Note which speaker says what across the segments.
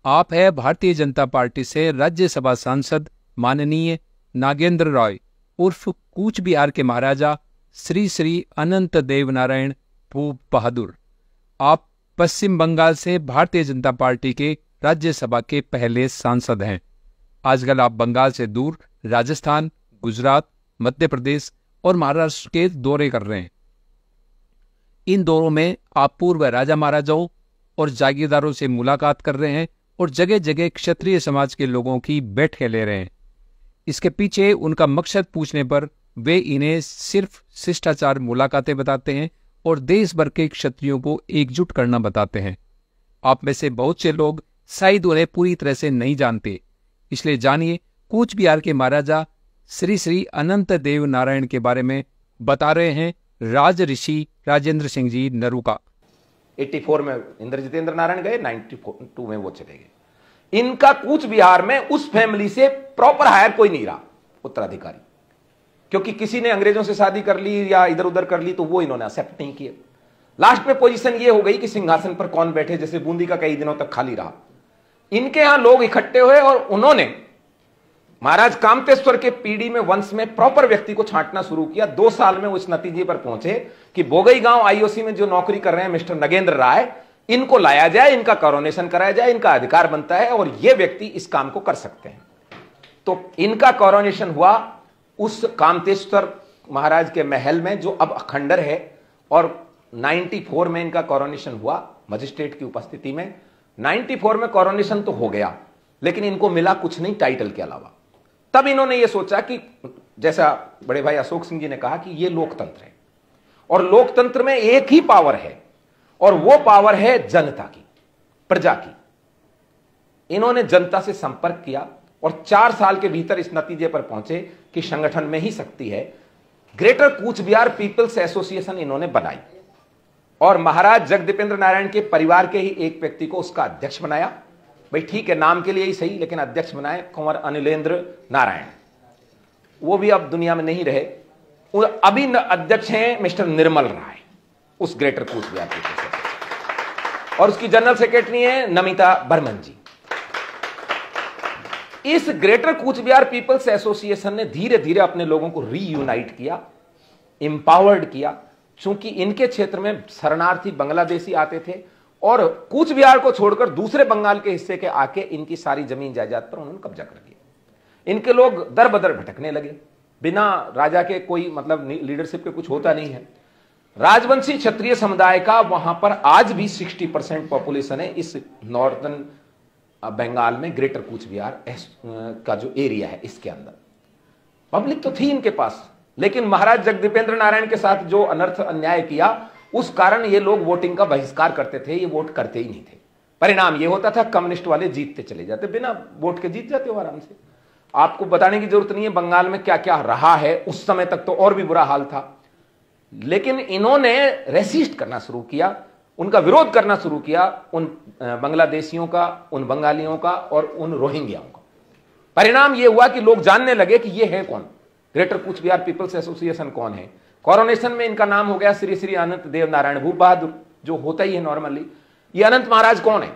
Speaker 1: आप है भारतीय जनता पार्टी से राज्यसभा सांसद माननीय नागेंद्र रॉय उर्फ कूच बिहार के महाराजा श्री श्री अनंत देव नारायण भूप बहादुर। आप पश्चिम बंगाल से भारतीय जनता पार्टी के राज्यसभा के पहले सांसद हैं। आजकल आप बंगाल से दूर राजस्थान, गुजरात, मध्य प्रदेश और महाराष्ट्र के दौरे कर रहे हैं। इन दौरों में आप पूर्व राजा महाराजाओं और जागीरदारों से मुलाकात कर रहे हैं और जगह जगह क्षत्रिय समाज के लोगों की बैठकें ले रहे हैं। इसके पीछे उनका मकसद पूछने पर वे इन्हें सिर्फ शिष्टाचार मुलाकातें बताते हैं और देश भर के क्षत्रियों को एकजुट करना बताते हैं। आप में से बहुत से लोग शायद उन्हें पूरी तरह से नहीं जानते, इसलिए जानिए कूच बिहार के महाराजा श्री श्री अनंत देव नारायण के बारे में बता रहे हैं राज ऋषि राजेंद्र सिंह जी नरूका।
Speaker 2: 84 में इंद्रजितेंद्र नारायण गए, 92 में वो चले गए। इनका कूच बिहार में उस फैमिली से प्रॉपर हायर कोई नहीं रहा उत्तराधिकारी, क्योंकि किसी ने अंग्रेजों से शादी कर ली या इधर उधर कर ली तो वो इन्होंने एक्सेप्ट नहीं किए। लास्ट में पोजीशन ये हो गई कि सिंहासन पर कौन बैठे, जैसे बूंदी का कई दिनों तक खाली रहा। इनके यहां लोग इकट्ठे हुए और उन्होंने महाराज कामतेश्वर के पीढ़ी में वंश में प्रॉपर व्यक्ति को छांटना शुरू किया। 2 साल में वो इस नतीजे पर पहुंचे कि बोगई गांव आईओसी में जो नौकरी कर रहे हैं मिस्टर नगेंद्र राय, इनको लाया जाए, इनका कोरोनेशन कराया जाए, इनका अधिकार बनता है और ये व्यक्ति इस काम को कर सकते हैं। तो इनका कोरोनेशन हुआ उस कामतेश्वर महाराज के महल में जो अब खंडर है, और 94 में इनका कोरोनेशन हुआ मजिस्ट्रेट की उपस्थिति में। 94 में कोरोनेशन तो हो गया, लेकिन इनको मिला कुछ नहीं टाइटल के अलावा। तब इन्होंने ये सोचा कि जैसा बड़े भाई अशोक सिंह जी ने कहा कि ये लोकतंत्र है और लोकतंत्र में एक ही पावर है और वो पावर है जनता की, प्रजा की। इन्होंने जनता से संपर्क किया और 4 साल के भीतर इस नतीजे पर पहुंचे कि संगठन में ही शक्ति है। Greater Cooch Behar peoples association इन्होंने बनाई और महाराज जगदीपेंद्र नारायण के परिवार के ही एक व्यक्ति को उसका अध्यक्ष बनाया। भाई ठीक है, नाम के लिए ही सही, लेकिन अध्यक्ष बनाए कुंवर अनिलेंद्र नारायण। वो भी अब दुनिया में नहीं रहे। अभी अध्यक्ष हैं मिस्टर निर्मल राय उस ग्रेटर कूच बिहार पीपल्स, और उसकी जनरल सेक्रेटरी है नमिता बर्मन जी। इस greater Cooch Behar peoples association ने धीरे धीरे अपने लोगों को रीयूनाइट किया, एम्पावर्ड किया। चूंकि इनके क्षेत्र में शरणार्थी बांग्लादेशी आते थे और कूच बिहार को छोड़कर दूसरे बंगाल के हिस्से के आके इनकी सारी जमीन जायदाद पर उन्होंने कब्जा कर लिया। इनके लोग दर बदर भटकने लगे, बिना राजा के कोई मतलब लीडरशिप के कुछ होता नहीं है। राजवंशी क्षत्रिय समुदाय का वहां पर आज भी 60% पॉपुलेशन है इस नॉर्दर्न बंगाल में, ग्रेटर कूच बिहार का जो एरिया है इसके अंदर। पब्लिक तो थी इनके पास, लेकिन महाराज जगदीपेंद्र नारायण के साथ जो अनर्थ अन्याय किया उस कारण ये लोग वोटिंग का बहिष्कार करते थे, ये वोट करते ही नहीं थे। परिणाम ये होता था कम्युनिस्ट वाले जीतते चले जाते, बिना वोट के जीत जाते हो आराम से। आपको बताने की जरूरत नहीं है बंगाल में क्या क्या रहा है, उस समय तक तो और भी बुरा हाल था। लेकिन इन्होंने रेसिस्ट करना शुरू किया, उनका विरोध करना शुरू किया, उन बांग्लादेशियों का, उन बंगालियों का और उन रोहिंग्याओं का। परिणाम यह हुआ कि लोग जानने लगे कि यह है कौन, greater Cooch Behar peoples association कौन है। कोरोनेशन में इनका नाम हो गया श्री श्री अनंत देव नारायण भूप बहादुर, जो होता ही है नॉर्मली। ये अनंत महाराज कौन है?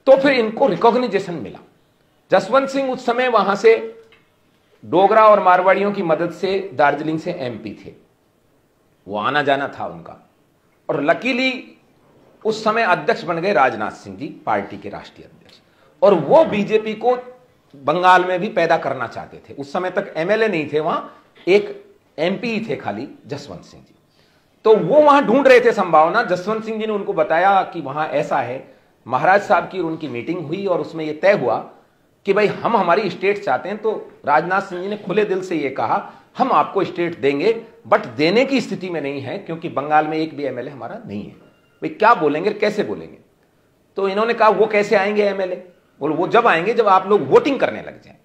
Speaker 2: तो फिर इनको रिकॉग्निजेशन मिला। जसवंत सिंह उस समय वहां से डोगरा और मारवाड़ियों की मदद से दार्जिलिंग से एमपी थे, वो आना जाना था उनका। और लकीली उस समय अध्यक्ष बन गए राजनाथ सिंह जी, पार्टी के राष्ट्रीय अध्यक्ष, और वो बीजेपी को बंगाल में भी पैदा करना चाहते थे। उस समय तक एमएलए नहीं थे वहां, एक एमपी ही थे खाली, जसवंत सिंह जी। तो वो वहां ढूंढ रहे थे संभावना। जसवंत सिंह जी ने उनको बताया कि वहां ऐसा है। महाराज साहब की उनकी मीटिंग हुई और उसमें यह तय हुआ कि भाई हम हमारी स्टेट चाहते हैं। तो राजनाथ सिंह जी ने खुले दिल से यह कहा हम आपको स्टेट देंगे, बट देने की स्थिति में नहीं है क्योंकि बंगाल में एक भी एमएलए हमारा नहीं है। भाई क्या बोलेंगे, कैसे बोलेंगे? तो इन्होंने कहा वो कैसे आएंगे एमएलए? बोलो वो जब आएंगे जब आप लोग वोटिंग करने लग जाए।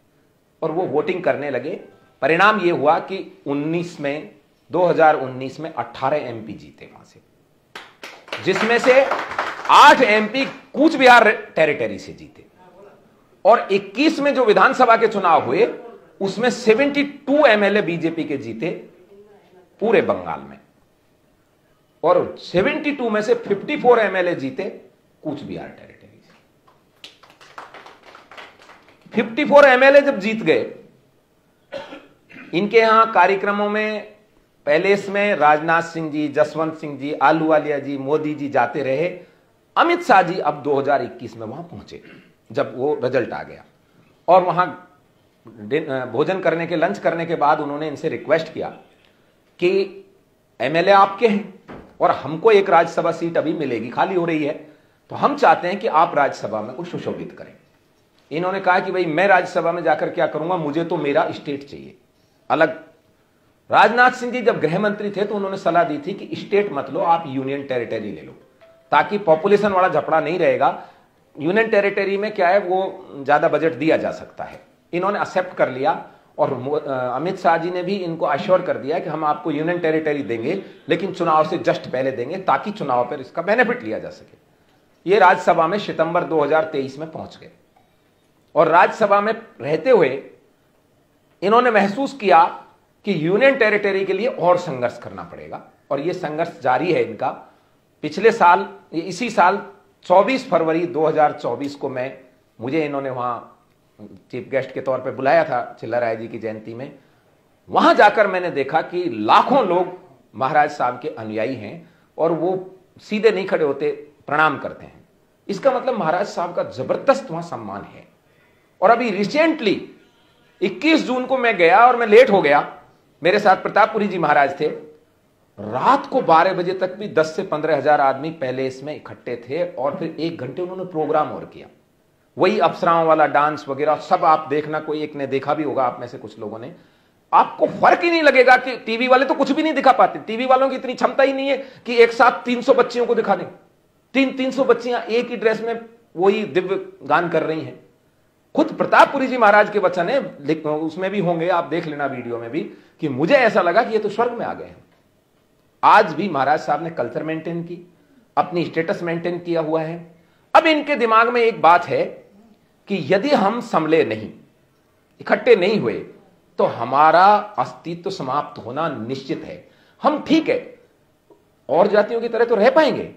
Speaker 2: और वो वोटिंग करने लगे। परिणाम यह हुआ कि 2019 में 18 एमपी जीते वहां से, जिसमें से 8 एमपी कूच बिहार टेरिटरी से जीते। और 21 में जो विधानसभा के चुनाव हुए उसमें 72 एमएलए बीजेपी के जीते पूरे बंगाल में, और 72 में से 54 एमएलए जीते कूच बिहार टेरिटरी से। 54 एमएलए जब जीत गए, इनके यहां कार्यक्रमों में पैलेस में राजनाथ सिंह जी, जसवंत सिंह जी, आलूवालिया जी, मोदी जी जाते रहे। अमित शाह जी अब 2021 में वहां पहुंचे जब वो रिजल्ट आ गया, और वहां भोजन करने के, लंच करने के बाद उन्होंने इनसे रिक्वेस्ट किया कि एमएलए आपके हैं और हमको एक राज्यसभा सीट अभी मिलेगी, खाली हो रही है, तो हम चाहते हैं कि आप राज्यसभा में कुछ सुशोभित करें। इन्होंने कहा कि भाई मैं राज्यसभा में जाकर क्या करूंगा, मुझे तो मेरा स्टेट चाहिए अलग। राजनाथ सिंह जी जब गृह मंत्री थे तो उन्होंने सलाह दी थी कि स्टेट मत लो, आप यूनियन टेरिटरी ले लो, ताकि पॉपुलेशन वाला झपड़ा नहीं रहेगा। यूनियन टेरिटरी में क्या है, वो ज्यादा बजट दिया जा सकता है। इन्होंने एक्सेप्ट कर लिया, और अमित शाह जी ने भी इनको अश्योर कर दिया कि हम आपको यूनियन टेरिटरी देंगे, लेकिन चुनाव से जस्ट पहले देंगे, ताकि चुनाव पर इसका बेनिफिट लिया जा सके। ये राज्यसभा में सितंबर 2023 में पहुंच गए, और राज्यसभा में रहते हुए इन्होंने महसूस किया कि यूनियन टेरिटरी के लिए और संघर्ष करना पड़ेगा, और यह संघर्ष जारी है इनका। पिछले साल, इसी साल 24 फरवरी 2024 को मुझे इन्होंने वहां चीफ गेस्ट के तौर पे बुलाया था चिल्लाराय जी की जयंती में। वहां जाकर मैंने देखा कि लाखों लोग महाराज साहब के अनुयायी हैं, और वो सीधे नहीं खड़े होते, प्रणाम करते हैं। इसका मतलब महाराज साहब का जबरदस्त वहां सम्मान है। और अभी रिसेंटली 21 जून को मैं गया, और मैं लेट हो गया, मेरे साथ प्रतापपुरी जी महाराज थे। रात को 12 बजे तक भी 10 से 15 हजार आदमी पहले इसमें इकट्ठे थे, और फिर 1 घंटे उन्होंने प्रोग्राम और किया, वही अप्सराओं वाला डांस वगैरह सब आप देखना, कोई एक ने देखा भी होगा आप में से कुछ लोगों ने। आपको फर्क ही नहीं लगेगा कि टीवी वाले तो कुछ भी नहीं दिखा पाते, टीवी वालों की इतनी क्षमता ही नहीं है कि एक साथ 300 बच्चियों को दिखा दें। 300 बच्चियां एक ही ड्रेस में वही दिव्य गान कर रही हैं। खुद प्रतापपुरी जी महाराज के वचन है, उसमें भी होंगे, आप देख लेना वीडियो में भी, कि मुझे ऐसा लगा कि ये तो स्वर्ग में आ गए हैं। आज भी महाराज साहब ने कल्चर मेंटेन की, अपनी स्टेटस मेंटेन किया हुआ है। अब इनके दिमाग में एक बात है कि यदि हम संभले नहीं, इकट्ठे नहीं हुए, तो हमारा अस्तित्व समाप्त होना निश्चित है। हम ठीक है और जातियों की तरह तो रह पाएंगे,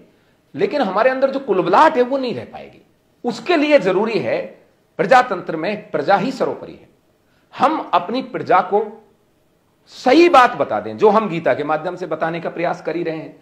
Speaker 2: लेकिन हमारे अंदर जो कुलबुलाहट है वो नहीं रह पाएगी। उसके लिए जरूरी है, प्रजातंत्र में प्रजा ही सर्वोपरि है। हम अपनी प्रजा को सही बात बता दें, जो हम गीता के माध्यम से बताने का प्रयास कर ही रहे हैं।